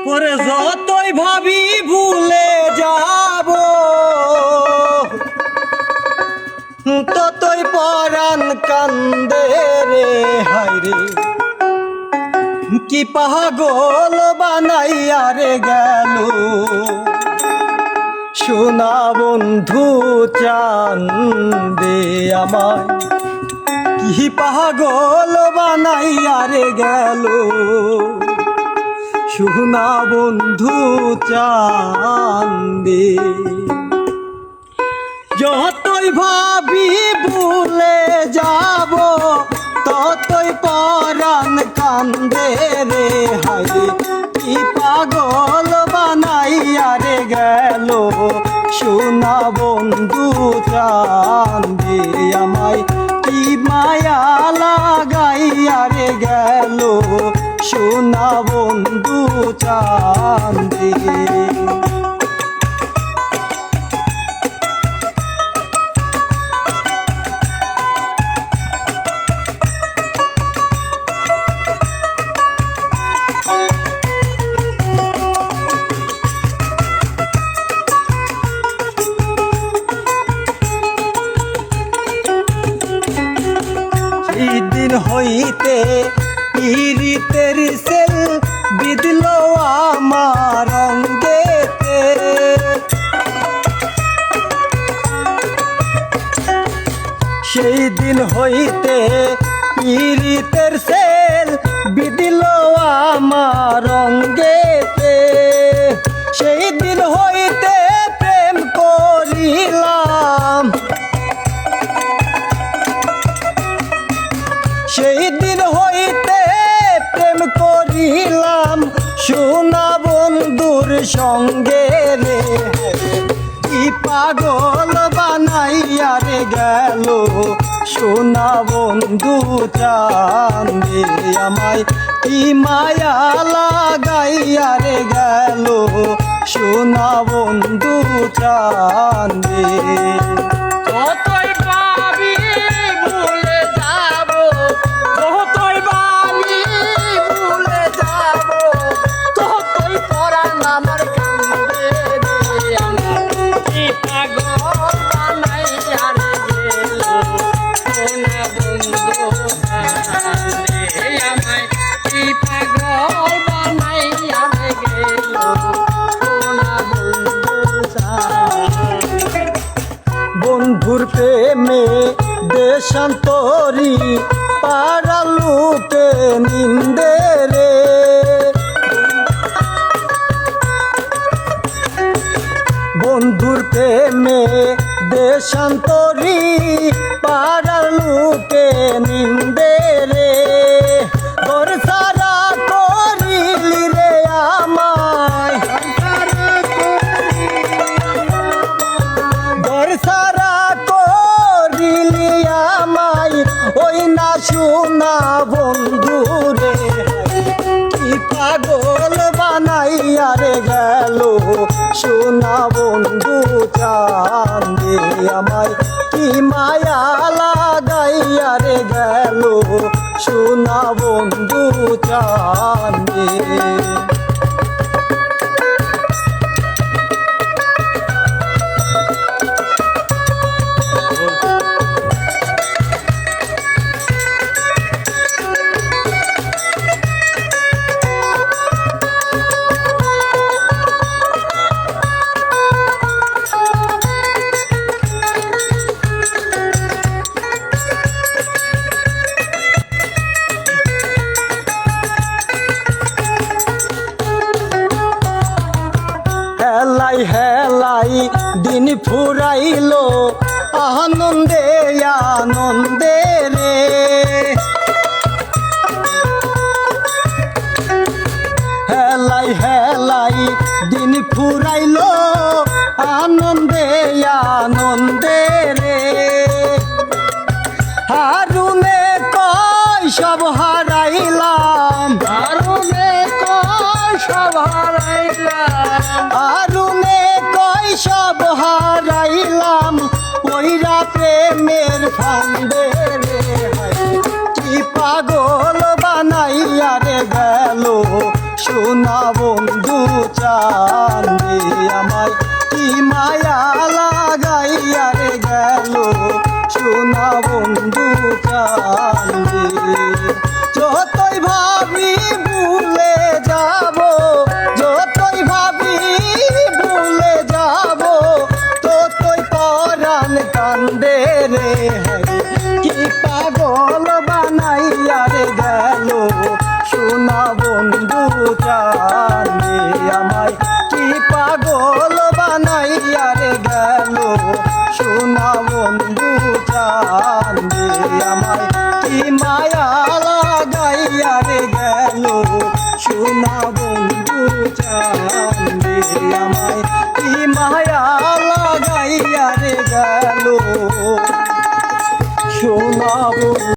পরে যতই ভাবি ভুলে যাব ততই পরাণ কান্দে রে হায়রে কি পাগল বানাইয়া রে গেল সোনা বন্ধু চান্দে আমায় কি পাগল বানাইয়া রে গেল সোনা বন্ধু চান্দে যতই ভাবি ভুলে যাব ততই পরাণ কান্দে রে হায় কি পাগল বানাইয়া রে গেল সোনা বন্ধু চান্দে আমায় কি মায়া লাগাইয়া রে গেল সোনা বন্ধু চান্দে দিন হইতে পীড়িতের সেল বিদল আমার অঙ্গেতে সেই দিন হইতে পীড়িতের সেল বিদল আমার অঙ্গেতে সেই দিন হইতে প্রেম করিলাম সেই দিন হইতে প্রেম করিলাম সোনা বন্ধুর সঙ্গে রে কি পাগল বানাইয়া রে গেল সোনা বন্ধু চান্দে আমায় কি মায়া লাগাইয়া রে গেল সোনা বন্ধু চান্দে বন্ধুর প্রেমে দেশান্তরী পারালুকে নিন্দে রে বন্ধুর প্রেমে দেশান্তরী পারালুকে নিন্দে রে ঘর সারা করিলি রে আমায় ঘর সারা করিলি আমায় ওই না সোনা বন্ধু রে কি পাগল বানাইয়া রে গেল সোনা বন্ধু চান্দে আমায় কি মায়া লাগাইয়া রে গেল সোনা বন্ধু চান্দে হেলাই হেলাই দিন ফুরাইলো আনন্দে আনন্দে রে হেলাই হেলাই দিন ফুরাইলো আনন্দে আনন্দে রে হারুনে কয় সব হারাইলাম হারুনে কয় সব হারাইলাম আরুনে কয় সব হারাইলাম ওইরা প্রেমের ফান্দে রে কি পাগল বানাইয়া রে গেল সোনা বন্ধু চাঁদে আমায় কি মায়া লাগাইয়া রে গেল সোনা বন্ধু চাঁদে যতই ভাবি ভুলে যাব